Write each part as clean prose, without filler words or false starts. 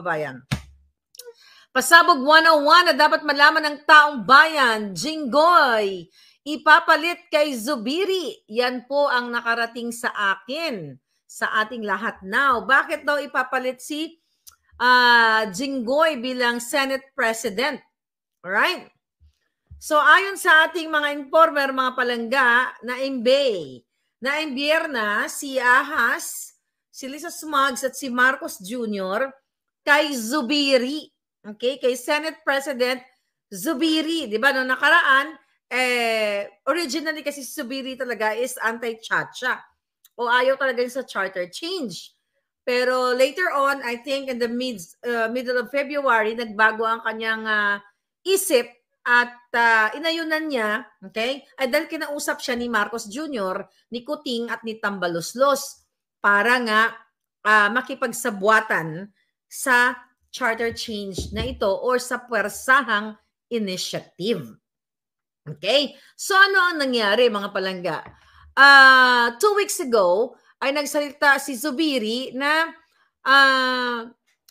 kababayan. Pasabog 101 na dapat malaman ng taong bayan, Jinggoy, ipapalit kay Zubiri. Yan po ang nakarating sa akin, sa ating lahat now. Bakit daw ipapalit si Jinggoy bilang Senate President? Alright? So ayon sa ating mga informer, mga palangga, na-imbier na si Ahas, si Lisa Smugs at si Marcos Jr. kay Zubiri. Okay? Kay Senate President Zubiri. Diba? Noong nakaraan, originally kasi si Zubiri talaga is anti-chacha. O ayaw talaga sa charter change. Pero later on, I think in the middle of February, nagbago ang kanyang isip at inayunan niya, okay, ay dahil kinausap siya ni Marcos Jr., ni Kuting at ni Tambaloslos para nga makipagsabwatan sa charter change na ito or sa puwersahang initiative. Okay? So ano ang nangyari, mga palangga? 2 weeks ago, ay nagsalita si Zubiri na,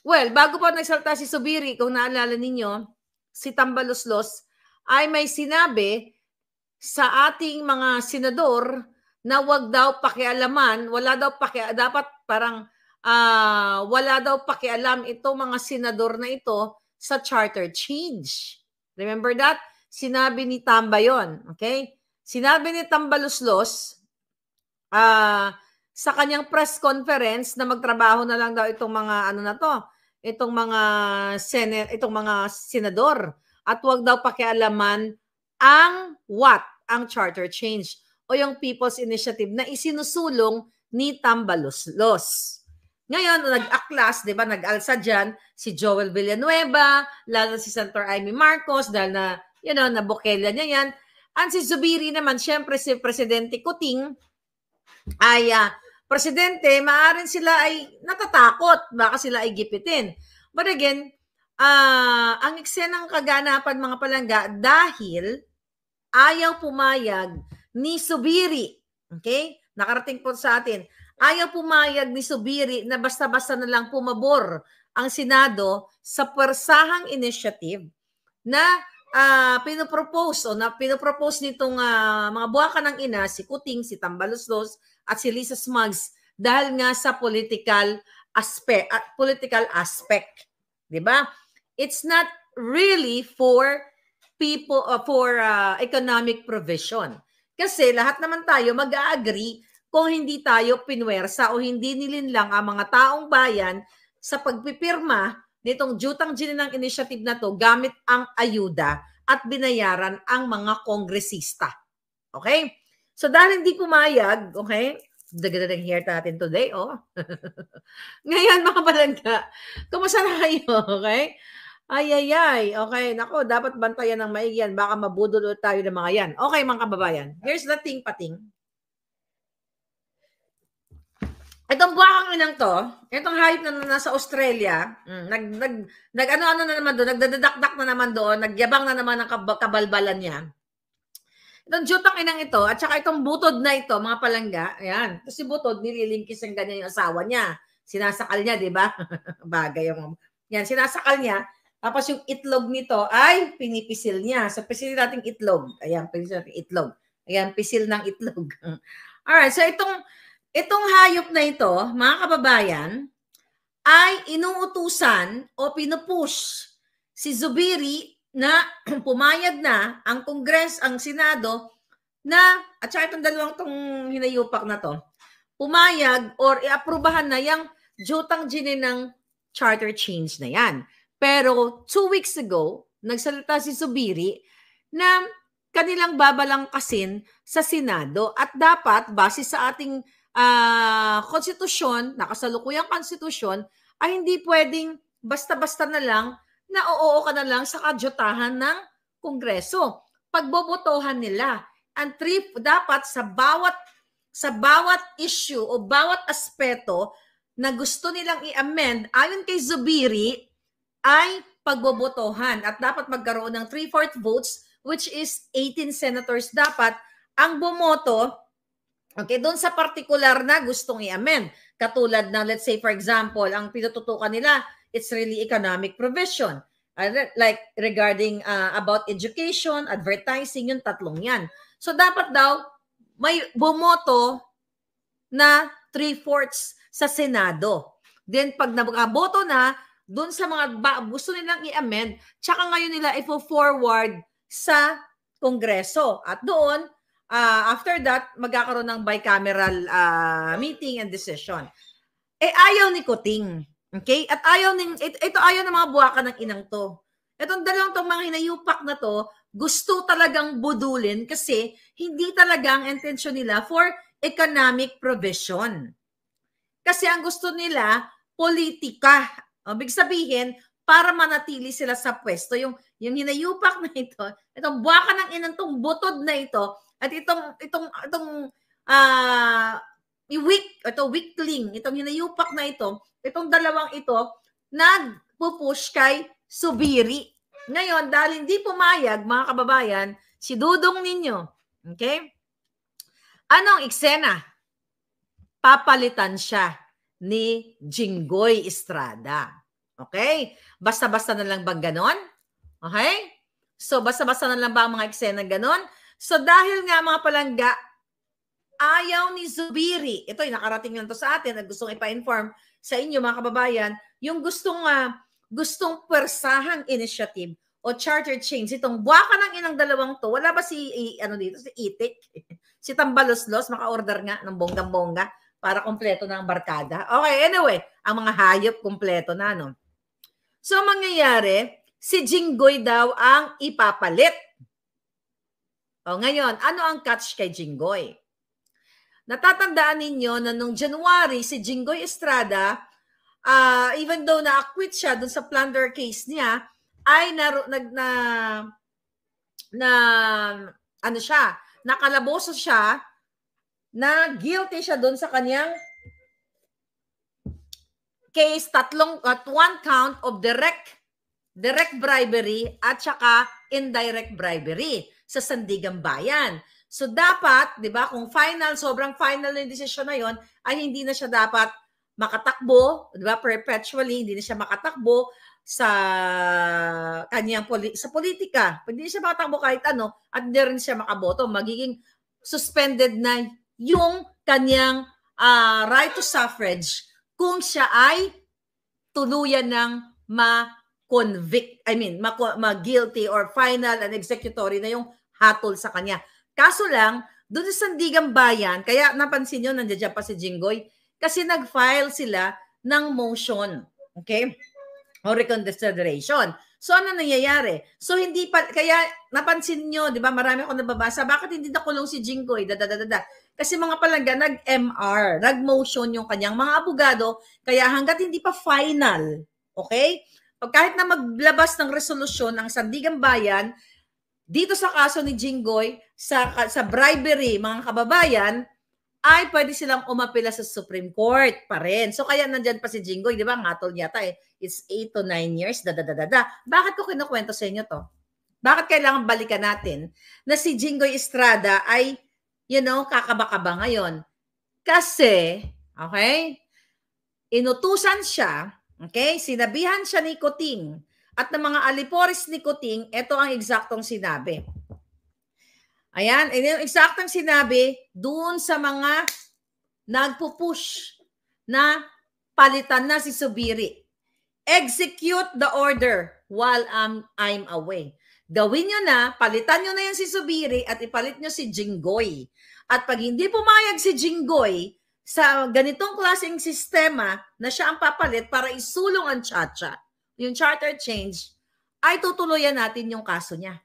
well, bago pa nagsalita si Zubiri, kung naalala ninyo, si Tambaloslos ay may sinabi sa ating mga senador na wag daw pakialaman, wala daw dapat parang wala daw pakialam itong mga senador na ito sa charter change. Remember that? Sinabi ni Tamba yon, okay? Sinabi ni Tambaloslos sa kanyang press conference na magtrabaho na lang daw itong mga ano na to, itong mga senador at wag daw pakialaman ang charter change o yung People's Initiative na isinusulong ni Tambaloslos. Ngayon, nag-aklas, di ba, nag-alsa dyan si Joel Villanueva, lalo si Senator Amy Marcos, dahil na, nabukelya niya yan. At si Zubiri naman, syempre si Presidente Kuting, ay, Presidente, maaaring sila ay natatakot, baka sila ay gipitin. But again, ang eksenang kaganapan, mga palangga, dahil ayaw pumayag ni Zubiri, okay? Nakarating po sa atin, ayaw pumayag ni Zubiri na basta-basta na lang pumabor ang Senado sa puwersahang initiative na pinopropose nitong mga buwaka ng ina, si Kuting, si Tambaloslos, at si Lisa Smugs dahil nga sa political aspect. Diba? It's not really for people, for economic provision. Kasi lahat naman tayo mag-a-agree kung hindi tayo pinwersa o hindi nilinlang ang mga taong bayan sa pagpipirma nitong Jutang Gininang Initiative na to gamit ang ayuda at binayaran ang mga kongresista. Okay? So dahil hindi pumayag, okay? Dagdag hair natin today, oh. Ngayon, mga palangga, kumusta na kayo, okay? Ay, okay. Nako, dapat bantayan ng maigi yan. Baka mabudol tayo ng mga yan. Okay, mga kababayan. Here's the thing, pating. Itong buwakang inang to, itong hayop na nasa Australia, nag-ano-ano na naman doon, nagdadakdak na naman doon, nagyabang na naman ang kabalbalan niya. Itong jutang inang ito, at saka itong butod na ito, mga palangga, ayan. Kasi butod, nililinkis ang ganyan yung asawa niya. Sinasakal niya, di ba? Bagay yung, yan, sinasakal niya. Tapos yung itlog nito ay pinipisil niya. So, pisil natin itlog. Ayan, pisil natin itlog. Ayan, pisil ng itlog. Alright, so itong hayop na ito, mga kababayan, ay inuutusan o pinupush si Zubiri na pumayag na ang Kongres, ang Senado, na, at saka itong dalawang itong hinayupak na to, pumayag or iaprubahan na yung Jutang Gininang charter change na yan. Pero 2 weeks ago, nagsalita si Zubiri na kanilang babalangkasin sa Senado at dapat, base sa ating konstitusyon, nakasalukuyang konstitusyon, ay hindi pwedeng basta-basta na lang na oo ka na lang sa kadyutahan ng Kongreso. Pagbobotohan nila. And dapat sa bawat issue o bawat aspeto na gusto nilang i-amend, ayon kay Zubiri, ay pagbobotohan. At dapat magkaroon ng 3/4 votes, which is 18 senators dapat ang bumoto, okay, doon sa particular na gustong i-amend. Katulad na, let's say, for example, ang pinututukan nila it's really economic provision. Like regarding about education, advertising, yung tatlong yan. So dapat daw may bumoto na 3/4 sa Senado. Then pag nakaboto na, dun sa mga gusto nilang i-amend, tsaka ngayon nila i-forward sa Kongreso. At doon, after that, magkakaroon ng bicameral meeting and decision. Ayaw ni Kuting. Okay? At ito ayaw ng mga buwaka ng inang to. Itong dalawang tong mga hinayupak na to, gusto talagang budulin kasi hindi talaga ang intensyon nila for economic provision. Kasi ang gusto nila, politika. Ibig sabihin, para manatili sila sa pwesto. Yung hinayupak na ito, itong buwaka ng inang tong butod na ito, at itong weakling, itong hinayupak na ito, itong dalawang ito, nagpupush kay Zubiri. Ngayon, dahil hindi pumayag, mga kababayan, si Dudong ninyo, okay? Anong eksena? Papalitan siya ni Jinggoy Estrada. Okay? Basta-basta na lang bang ganon? Okay? So, basta-basta na lang ba ang mga eksena ganon? So, dahil nga mga palangga, ayaw ni Zubiri, ito yung nakarating lang to sa atin at gustong ipa-inform sa inyo mga kababayan, yung gustong pwersahang initiative o charter change, itong buwaka ng inang dalawang to, wala ba si Itik? Si Tambaloslos, maka-order nga ng bonggang-bongga para kompleto na ang barkada. Okay, anyway, ang mga hayop kompleto na, no? So, mangyayari, si Jinggoy daw ang ipapalit. O, ngayon, ano ang catch kay Jinggoy? Natatandaan ninyo na nung January, si Jinggoy Estrada, even though na-acquit siya dun sa plunder case niya, ay nakalaboso siya na guilty siya dun sa kanyang case, one count of direct bribery at saka indirect bribery sa Sandigan Bayan. So dapat, 'di ba, kung sobrang final na yung desisyon na 'yon, ay hindi na siya dapat makatakbo, 'di ba, perpetually, hindi na siya makatakbo sa kanyang sa politika. Hindi siya makatakbo kahit ano at hindi rin siya makaboto. Magiging suspended na yung kanyang right to suffrage kung siya ay tuluyan ng ma-convict, ma-guilty or final and executory na yung hatol sa kanya. Kaso lang, doon sa Sandigan Bayan, kaya napansin nyo, nandiyan pa si Jinggoy, kasi nag-file sila ng motion, okay? O reconsideration. So, ano nangyayari? So, hindi pa, kaya napansin nyo, di ba, marami akong nababasa, bakit hindi nakulong si Jinggoy? Kasi mga palangga, nag-MR, nag-motion yung kanyang mga abogado, kaya hanggat hindi pa final, okay? Kahit na maglabas ng resolusyon ng Sandigan Bayan, dito sa kaso ni Jinggoy, sa bribery, mga kababayan, ay pwede silang umapila sa Supreme Court pa rin. So kaya nandyan pa si Jinggoy, di ba? Ngatol yata it's 8 to 9 years, Bakit ko kinukwento sa inyo to? Bakit kailangan balikan natin na si Jinggoy Estrada ay, kakaba-kaba ngayon? Kasi, okay, inutusan siya, okay, sinabihan siya ni Kuting at ng mga alipores ni Kuting, ito ang eksaktong sinabi. Ayan, yung eksaktong sinabi doon sa mga nagpupush na palitan na si Zubiri. Execute the order while I'm away. Gawin nyo na, palitan nyo na yan si Zubiri at ipalit nyo si Jinggoy. At pag hindi pumayag si Jinggoy sa ganitong klaseng sistema na siya ang papalit para isulong ang Chacha, yung charter change, ay tutuloyan natin yung kaso niya.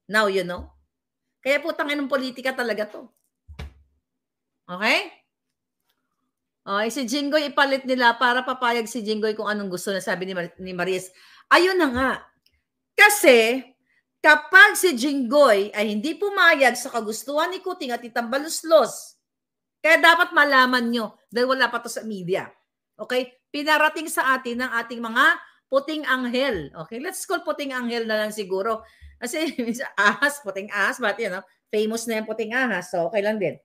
Now you know. Kaya po tangin ng politika talaga to. Okay? Si Jinggoy ipalit nila para papayag si Jinggoy kung anong gusto na sabi ni Maris. Ayun na nga. Kasi kapag si Jinggoy ay hindi pumayag sa kagustuhan ni Kuting at Tambaloslos, kaya dapat malaman nyo dahil wala pa to sa media. Okay? Pinarating sa atin ng ating mga puting anghel. Okay? Let's call puting anghel na lang siguro. Kasi ahas, puting ahas, but famous na yung puting ahas. So, okay lang din.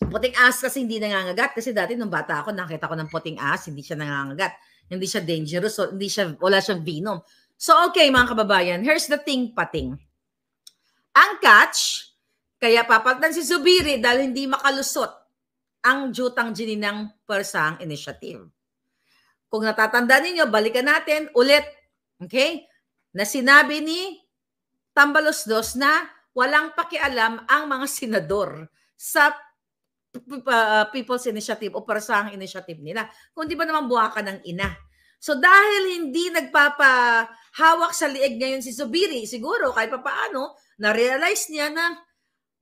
Puting ahas kasi hindi nangangagat. Kasi dati nung bata ako, nakita ko ng puting ahas, hindi siya nangangagat. Hindi siya dangerous, so wala siyang venom. So okay mga kababayan, here's the thing pating. Ang catch, kaya papalitan si Zubiri dahil hindi makalusot ang jutang gininang Persang Initiative. Kung natatandaan ninyo, balikan natin ulit, okay, na sinabi ni Tambaloslos na walang pakialam ang mga senador sa People's Initiative o Persang Initiative nila. Kung di ba naman buwakan ng ina. So dahil hindi nagpapahawak sa liig ngayon si Zubiri, siguro kahit papaano, na-realize niya na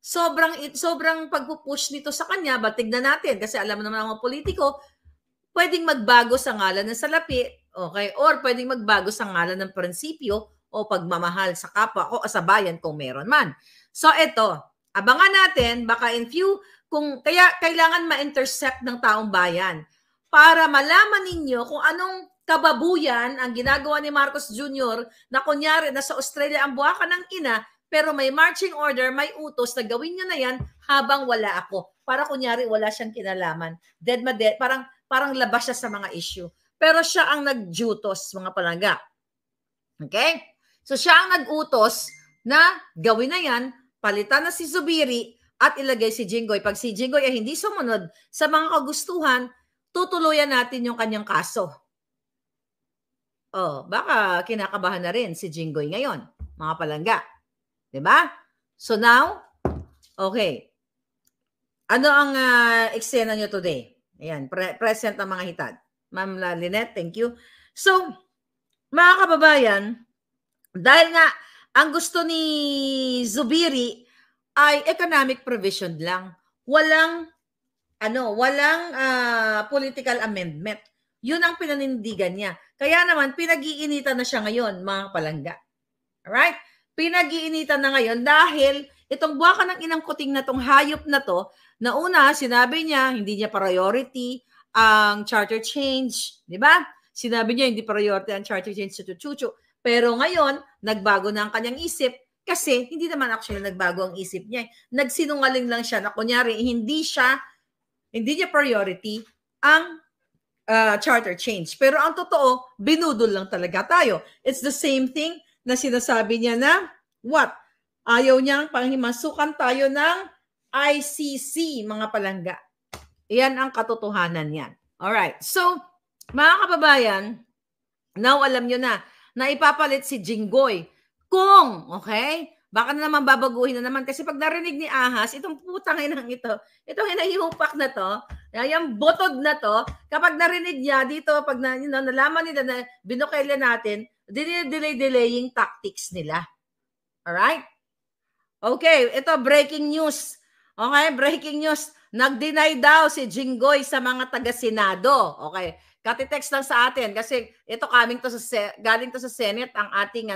sobrang pagpupush nito sa kanya, but tignan natin, kasi alam naman ng mga politiko, pwedeng magbago sa ngalan ng salapi, okay, or pwedeng magbago sa ngalan ng prinsipyo o pagmamahal sa kapwa o sa bayan kung meron man. So ito, abangan natin, baka in few, kaya kailangan ma-intercept ng taong bayan para malaman ninyo kung anong kababuyan ang ginagawa ni Marcos Jr. na kunyari nasa Australia ang buwakan ng ina, pero may marching order, may utos na gawin nyo na yan habang wala ako. Para kunyari wala siyang kinalaman. Dead, parang labas siya sa mga issue. Pero siya ang nagjutos, mga palangga. Okay? So siya ang nag-utos na gawin na yan, palitan na si Zubiri at ilagay si Jinggoy. Pag si Jinggoy ay hindi sumunod sa mga kagustuhan, tutuluyan natin yung kanyang kaso. Oh, baka kinakabahan na rin si Jinggoy ngayon, mga palangga. Diba? So now, okay. Ano ang eksena nyo today? Ayan, present ang mga hitad. Ma'am Lynette, thank you. So, mga kababayan, dahil nga ang gusto ni Zubiri ay economic provision lang. Walang political amendment. Yun ang pinanindigan niya. Kaya naman, pinag-iinitan na siya ngayon, mga palangga. Alright? Pinag-iinitan na ngayon dahil itong buwakan ng inang kuting na tong hayop na to, na una, sinabi niya, hindi niya priority ang charter change. Di ba? Sinabi niya, hindi priority ang charter change sa Chuchu. Pero ngayon, nagbago na ang kanyang isip kasi hindi naman actually nagbago ang isip niya. Nagsinungaling lang siya na kunyari, hindi niya priority ang charter change. Pero ang totoo, binudol lang talaga tayo. It's the same thing na sinasabi niya na, what? Ayaw niyang panghimasukan tayo ng ICC, mga palangga. Iyan ang katotohanan niyan. Alright. So, mga kababayan, now alam niyo na ipapalit si Jinggoy. Kung, okay, baka na naman babaguhin na naman. Kasi pag narinig ni Ahas, itong putang inang ito, itong hinahihupak na to, yung botod na to, kapag narinig niya dito, pag nalaman nila na binukela natin, delaying tactics nila. Alright? Okay, ito breaking news. Okay, breaking news. Nag-deny daw si Jinggoy sa mga taga-Senado. Okay, kati-text lang sa atin kasi ito galing to sa Senate ang ating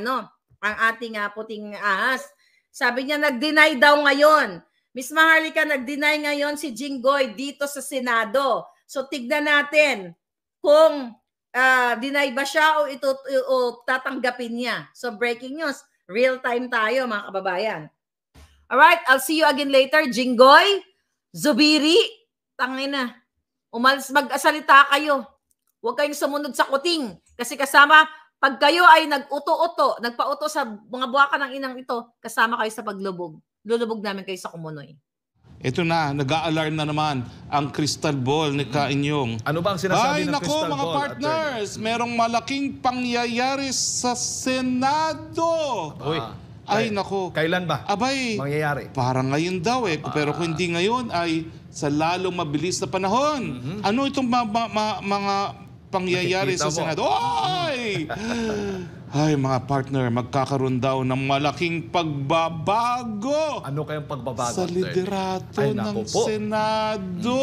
puting ahas. Sabi niya nag-deny daw ngayon. Miss Maharlika, nag-deny ngayon si Jinggoy dito sa Senado. So tignan natin kung deny ba siya o tatanggapin niya. So breaking news, real time tayo mga kababayan. Alright, I'll see you again later. Jinggoy, Zubiri, tangina. Mag-asalita kayo. Huwag kayong sumunod sa kuting. Kasi kasama, pag kayo ay nagpa-uto sa mga buwakan ng inang ito, kasama kayo sa paglubog. Lulubog namin kayo sa Kumunoy. Ito na, nag-a-alarm na naman ang crystal ball ni Ka-inyong. Ano ba ang sinasabi ng crystal ball? Mga partners, merong malaking pangyayari sa Senado. Ay, nako. Kailan ba? Abay, mangyayari? Parang ngayon daw eh. Pero kung hindi ngayon ay sa lalong mabilis na panahon. Ano itong mga pangyayari sa Senado? Ay, mga partner, magkakaroon daw ng malaking pagbabago. Ano kayang pagbabago? Sa liderato ng Senado.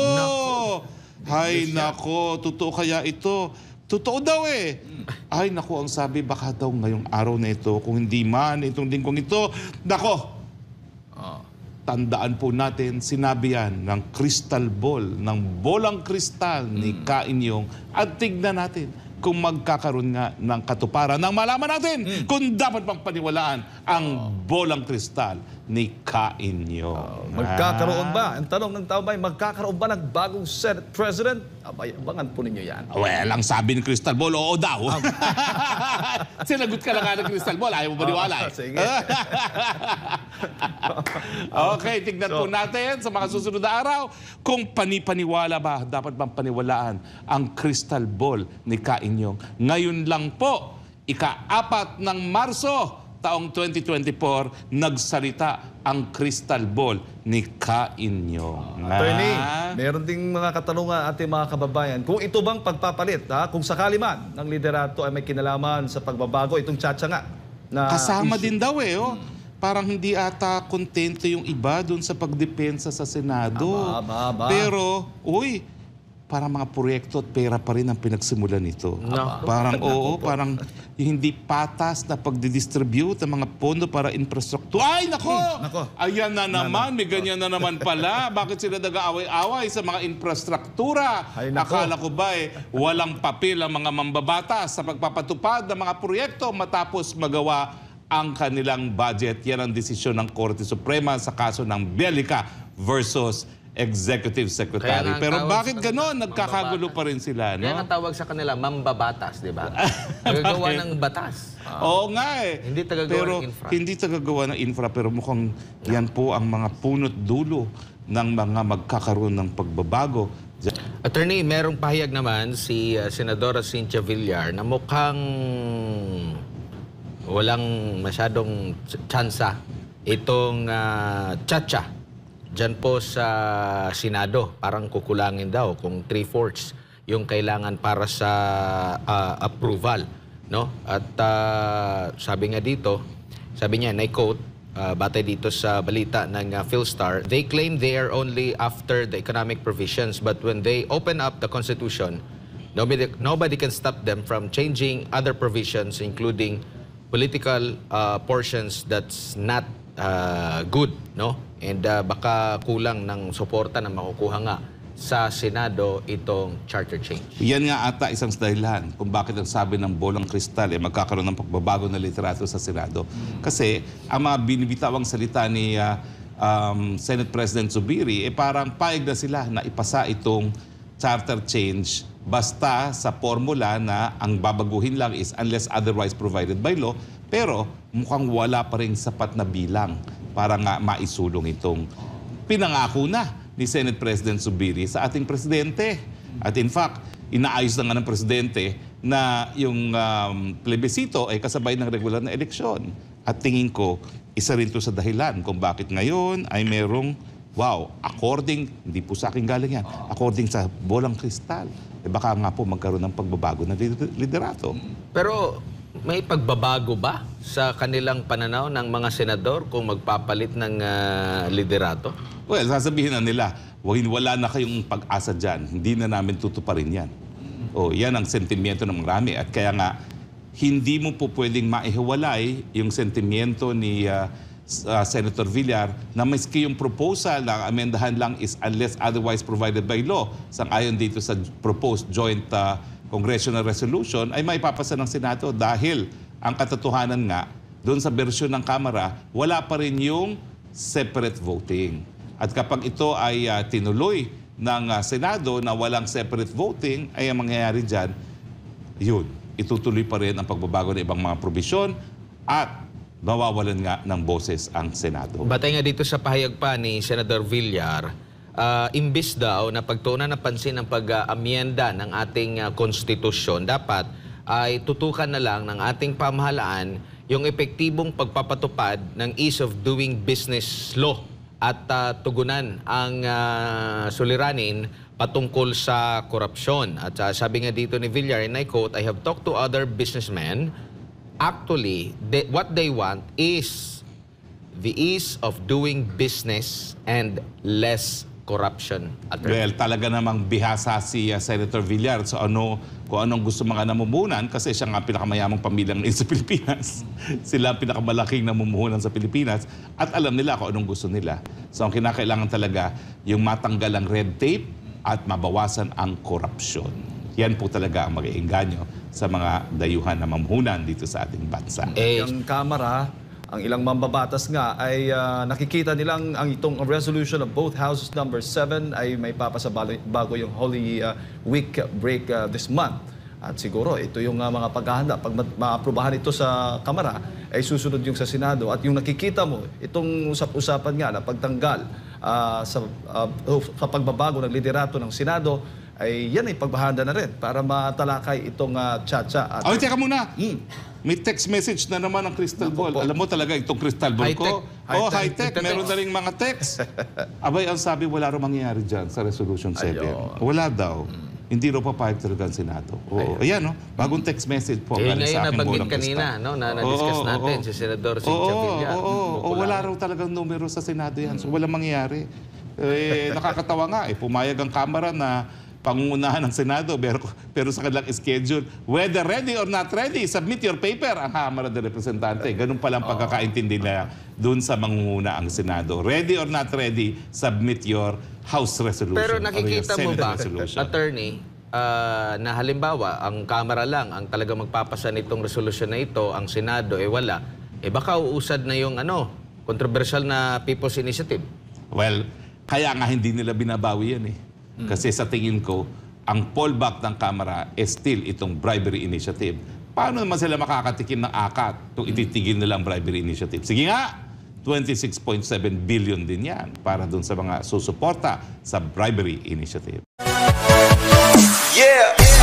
Ay, nako. Totoo kaya ito? Totoo daw eh. Ay, nako, ang sabi, baka daw ngayong araw na ito, kung hindi man, itong linggong ito, nako, tandaan po natin, sinabi yan ng crystal ball, ng bolang kristal ni Ka-inyong, at tignan natin kung magkakaroon nga ng katuparan, nang malaman natin kung dapat pang paniwalaan ang bolang kristal ni Kainyo. Magkakaroon ba? Ang tanong ng tao ba, magkakaroon ba ng bagong Senate President? Abay, abangan po ninyo yan. Well, ang sabi ni Crystal Ball, oo daw. Sinagot ka na nga ng Crystal Ball, ayaw mo maniwala. Sige. Okay, tignan po natin sa mga susunod na araw kung panipaniwala ba, dapat bang paniwalaan ang Crystal Ball ni Kainyong. Ngayon lang po, ika-4 ng Marso, taong 2024, nagsalita ang Crystal Ball ni Kainyong. Attorney, meron ding mga katanungan ating mga kababayan. Kung ito bang pagpapalit, kung sakali man ng liderato ay may kinalaman sa pagbabago, itong Chacha nga. Na kasama issue. din daw oh. Parang hindi ata kontento yung iba doon sa pagdepensa sa Senado. Aba. Pero, parang mga proyekto at pera pa rin ang pinagsimulan nito. Parang parang hindi patas na pagdidistribute ng mga pondo para infrastruktura. Ay, nako! Ayan na naman, may ganyan na naman pala. Bakit sila nag-aaway-away sa mga infrastruktura? Akala ko ba walang papel ang mga mambabatas sa pagpapatupad ng mga proyekto matapos magawa ang kanilang budget. Yan ang desisyon ng Korte Suprema sa kaso ng Belica versus Executive Secretary. Pero bakit gano'n? Nagkakagulo pa rin sila, no? Kaya nga tawag sa kanila, mambabatas, di ba? Nagagawa ng batas. Oo nga Hindi tagagawa pero ng infra. hindi tagagawa ng infra, pero mukhang yan po ang mga punot dulo ng mga magkakaroon ng pagbabago. Attorney, merong pahayag naman si Senadora Cynthia Villar na mukhang walang masyadong tsansa itong Chacha dyan po sa Senado. Parang kukulangin daw kung 3/4 yung kailangan para sa approval, no? At sabi nga dito, sabi niya, and I quote, batay dito sa balita ng Philstar, they claim they are only after the economic provisions, but when they open up the Constitution, nobody can stop them from changing other provisions, including political portions that's not good, no? And baka kulang ng suporta na makukuha nga sa Senado itong charter change. Yan nga ata isang dahilan kung bakit ang sabi ng Bolang Kristal magkakaroon ng pagbabago ng literato sa Senado. Kasi ang mga binibitawang salita ni Senate President Zubiri, parang paig na sila na ipasa itong charter change basta sa formula na ang babaguhin lang is unless otherwise provided by law, pero mukhang wala pa rin sapat na bilang para nga maisulong itong pinangako na ni Senate President Zubiri sa ating presidente. At in fact, inaayos na nga ng presidente na yung plebisito ay kasabay ng regular na eleksyon. At tingin ko, isa rin to sa dahilan kung bakit ngayon ay merong, according, hindi po sa akin galing yan, according sa Bolang Kristal, baka nga po magkaroon ng pagbabago ng liderato. Pero may pagbabago ba sa kanilang pananaw ng mga senador kung magpapalit ng liderato? Well, sasabihin na nila, wala na kayong pag-asa dyan. Hindi na namin tutuparin yan. Yan ang sentimiento ng marami. At kaya nga, hindi mo po pwedeng maihiwalay yung sentimiento ni Senator Villar na maski yung proposal na amendahan lang is unless otherwise provided by law. Sang-ayon dito sa proposed joint congressional resolution ay maipapasa ng Senado dahil ang katotohanan nga, doon sa bersyon ng Kamara, wala pa rin yung separate voting. At kapag ito ay tinuloy ng Senado na walang separate voting, ay ang mangyayari dyan, itutuloy pa rin ang pagbabago ng ibang mga probisyon at mawawalan nga ng boses ang Senado. Batay nga dito sa pahayag pa ni Senator Villar, imbis daw na pagtuunan ng pansin ng pag-amyenda ng ating konstitusyon, dapat ay tutukan na lang ng ating pamahalaan yung epektibong pagpapatupad ng ease of doing business law at tugunan ang suliranin patungkol sa korupsyon. At sabi nga dito ni Villar, and I quote, I have talked to other businessmen. Actually, what they want is the ease of doing business and less corruption. Well, talaga namang bihasa si Senator Villar so kung anong gusto mga namumuhunan kasi siya nga pinakamayamang pamilyang sa Pilipinas. Sila ang pinakamalaking namumuhunan sa Pilipinas at alam nila kung anong gusto nila. So ang kinakailangan talaga yung matanggal ang red tape at mabawasan ang korupsyon. Yan po talaga ang mag-iinganyo sa mga dayuhan na mamuhunan dito sa ating bansa. Yung Kamara, Ang ilang mambabatas nga ay nakikita nilang ang itong resolution of both houses number 7 ay may papasa bago yung Holy Week break this month. At siguro ito yung mga paghahanda. Pag maaprubahan ito sa Kamara, ay susunod yung sa Senado. At yung nakikita mo, itong usap-usapan nga na pagtanggal sa pagbabago ng liderato ng Senado, ay yan ay paghahanda na rin para matalakay itong tsa-tsa. Ay, teka muna. May text message na naman ng Crystal Ball. Alam mo talaga itong Crystal Ball ko. High-tech. Meron na rin mga text. Abay, ang sabi, wala rin mangyayari dyan sa Resolution 7. Wala daw. Hindi raw papayag talaga ang Senado. Ayan, no? Bagong text message po. Ngayon nabanggit kanina, no? Na-discuss natin si Senador Cynthia Villar. Wala raw talagang numero sa Senado yan. So, walang mangyayari. Nakakatawa nga. Pumayag ang Kamara na pangungunahan ng Senado pero sa kanilang schedule, whether ready or not ready, submit your paper ang Kamara de Representante. Ganun palang pagkakaintindi na doon sa mangunguna ang Senado. Ready or not ready, submit your House resolution. Pero nakikita mo ba, resolution. Attorney, na halimbawa, ang Kamara lang ang talaga magpapasa nitong resolusyon na ito, ang Senado wala, baka uusad na yung controversial na People's Initiative. Well, kaya nga hindi nila binabawi yan Kasi sa tingin ko, ang fallback ng Kamara is still itong bribery initiative. Paano naman sila makakatikim ng akat kung ititigil nila ang bribery initiative? Sige nga, 26.7 billion din yan para dun sa mga susuporta sa bribery initiative. Yeah!